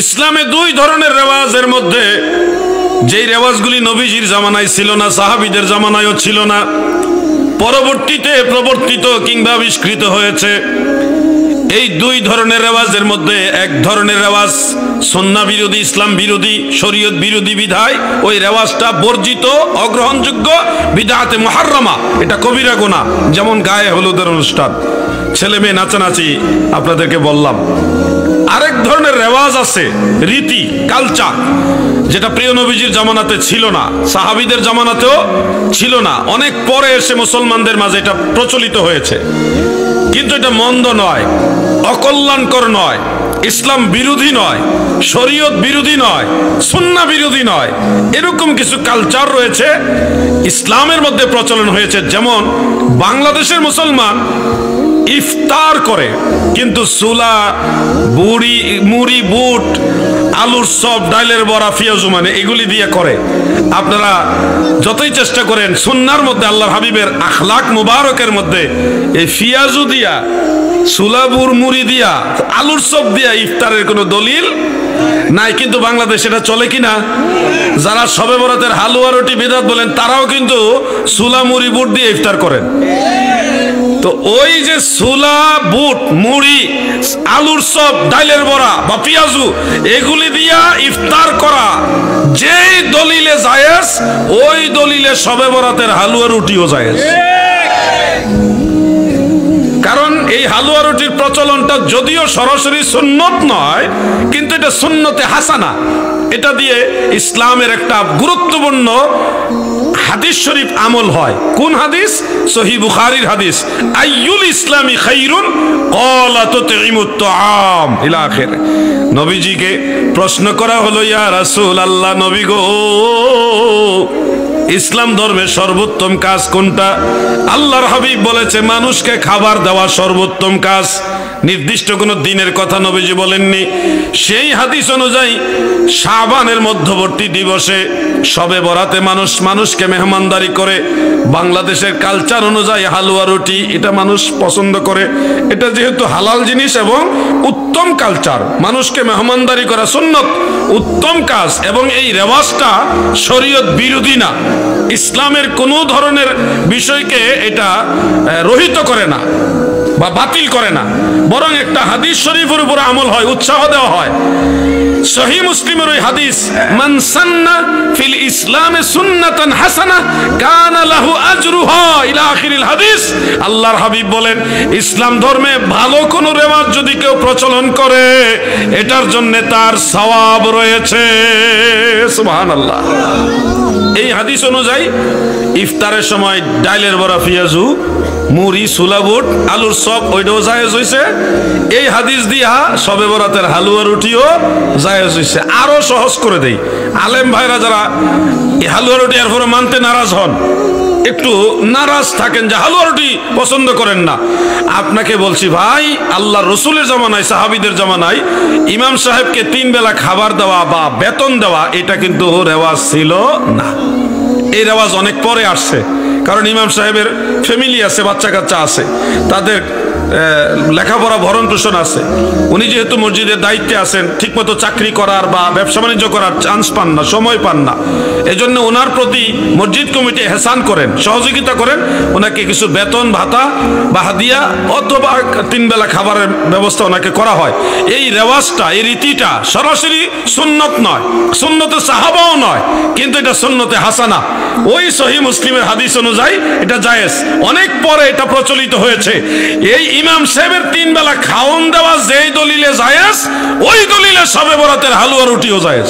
ইসলামে দুই ধরনের রেওয়াজের মধ্যে যেই রেওয়াজগুলি নবীজির জামানায় ছিল না, সাহাবীদের জামানায়ও ছিল না, পরবর্তীতে প্রবর্তিত কিংবা আবিষ্কৃত হয়েছে। এই দুই ধরনের রেওয়াজের মধ্যে এক ধরনের রেওয়াজ সুন্নাহ বিরোধী, ইসলাম বিরোধী, শরীয়ত বিরোধী বিধায় ওই রেওয়াজটা বর্জিত, অগ্রহণযোগ্য, বিদআতে মুহাররামা, এটা কবিরা গুনাহ। যেমন গায়ে হলুদের অনুষ্ঠান, ছেলে মেয়ে নাচানাচি, আপনাদেরকে বললাম। আরেক ধরনের রেওয়াজ আছে, রীতি, কালচার, যেটা প্রিয় নবীজির জামানাতে ছিল না, সাহাবীদের জামানাতেও ছিল না, অনেক পরে এসে মুসলমানদের মাঝে এটা প্রচলিত হয়েছে। কিন্তু এটা মন্দ নয়, অকল্যাণকর নয়, ইসলাম বিরোধী নয়, শরীয়ত বিরোধী নয়, সুন্নাহ বিরোধী নয়। এরকম কিছু কালচার রয়েছে ইসলামের মধ্যে প্রচলন হয়েছে। যেমন বাংলাদেশের মুসলমান ইফতার করে, কিন্তু সুলা, বুড়ি, মুড়ি, বুট, আলুর চপ, ডালের বড়া, পেঁয়াজু মানে এগুলি দিয়ে করে। আপনারা যতই চেষ্টা করেন, সুন্নাহর মধ্যে, আল্লাহর হাবিবের আখলাক মুবারকের মধ্যে এই পেঁয়াজু দিয়া, সুলাবুর, মুড়ি দিয়া, আলুর চপ দিয়া ইফতারের কোনো দলিল নাই। কিন্তু বাংলাদেশ এটা চলে কিনা? যারা শবে বরাতের হালুয়া রুটি বিদআত বলেন, তারাও কিন্তু সুলা, মুড়ি, বুট দিয়ে ইফতার করেন। তো ওই যে সুলা, বুট, মুড়ি, আলুর চপ, ডালের বড়া বা পেঁয়াজু এগুলি দিয়া ইফতার করা যেই দলিলে জায়েজ, ওই দলিলে শবে বরাতের হালুয়া রুটিও জায়েজ। কারণ এই হালুয়া রুটির প্রচলনটা যদিও সরাসরি সুন্নত নয়, কিন্তু এটা সুন্নতে হাসানা। এটা দিয়ে ইসলামের একটা গুরুত্বপূর্ণ হাদিস শরীফ আমল হয়। কোন হাদিস? সহিহ বুখারীর হাদিস, আইয়ুল ইসলামি খায়রুন ক্বালা তুতঈমুত তুআম ইলা আখির। নবীজিকে প্রশ্ন করা হলো, ইয়া রাসূলুল্লাহ, নবী গো, ইসলাম ধর্মের সর্বোত্তম কাজ কোনটা? আল্লাহর হাবিব বলেছে, মানুষকে খাবার দেওয়া সর্বোত্তম কাজ। নির্দিষ্ট কোন দিনের কথা নবীজি বলেননি। সেই হাদিস অনুযায়ী শাবানের মধ্যবর্তী দিবসে শবে বরাতে মানুষকে মেহমানদারি করে। বাংলাদেশের কালচার অনুযায়ী হালুয়া রুটি এটা মানুষ পছন্দ করে। এটা যেহেতু হালাল জিনিস এবং উত্তম কালচার, মানুষকে মেহমানদারি করা সুন্নত, উত্তম কাজ, এবং এই রেওয়াজটা শরীয়ত বিরোধী না, ইসলামের কোনো ধরনের বিষয়কে এটা রহিত করে না বা বাতিল করে না, বরং একটা হাদিস শরীফের উপর আমল হয়, উৎসাহ দেওয়া হয়। সহিহ মুসলিমের ওই হাদিস, মান সান্না ফিল ইসলামে সুন্নাতান হাসানাহ কানা লাহু আজরুহা ইলা আখিরিল হাদিস। আল্লাহর হাবিব বলেন, ইসলাম ধর্মে ভালো কোন রেওয়াজ যদি কেউ প্রচলন করে, এটার জন্য তার সওয়াব রয়েছে। সুবহানাল্লাহ। এই হাদিস অনুযায়ী ইফতারের সময় ডালের বড়া, পেঁয়াজু, মুড়ি, সুলা, বুট, আলুর চপ ওইটাও জায়েজ হইছে। এই হাদিস দিয়া শবে বরাতের হালুয়া রুটিও জায়েজ হইছে। আরো সহজ করে দেই, আলেম ভাইরা যারা এই হালুয়া রুটি এরপরে মানতে নারাজ হন, একটু নারাজ থাকেন যে হালুয়া রুটি পছন্দ করেন না, আপনাকে বলছি ভাই, আল্লাহ রসুলের জামানায়, সাহাবীদের জামানায় ইমাম সাহেবকে 3 বেলা খাবার দেওয়া বা বেতন দেওয়া, এটা কিন্তু রেওয়াজ ছিল না। এই রেওয়াজ অনেক পরে আসছে, কারণ ইমাম সাহেবের ফ্যামিলি আছে, বাচ্চা কাচ্চা আছে, তাদের লেখাপড়া ভরণ পোষণ আছে। উনি যেহেতু মসজিদের দায়িত্বে আছেন, ঠিকমতো চাকরি করার বা ব্যবসা বাণিজ্য করার চান্স পান না, সময় পান না। এজন্য ওনার প্রতি মসজিদ কমিটি এহসান করেন, সহযোগিতা করেন, ওনাকে কিছু বেতন ভাতা বা হাদিয়া অথবা 3 বেলা খাবারের ব্যবস্থা ওনাকে করা হয়। এই রেওয়াজটা, এই রীতিটা সরাসরি সুন্নত নয়, সুন্নতে সাহাবাও নয়, কিন্তু এটা সুন্নতে হাসানা। ওই সহিহ মুসলিমের হাদিস অনুযায়ী এটা জায়েজ। অনেক পরে এটা প্রচলিত হয়েছে। এই ইমাম সাহেবের 3 বেলা খাওন দেওয়া যেই দলিলে জায়েজ, ওই দলিলে শবে বরাতের হালুয়া রুটিও জায়েজ।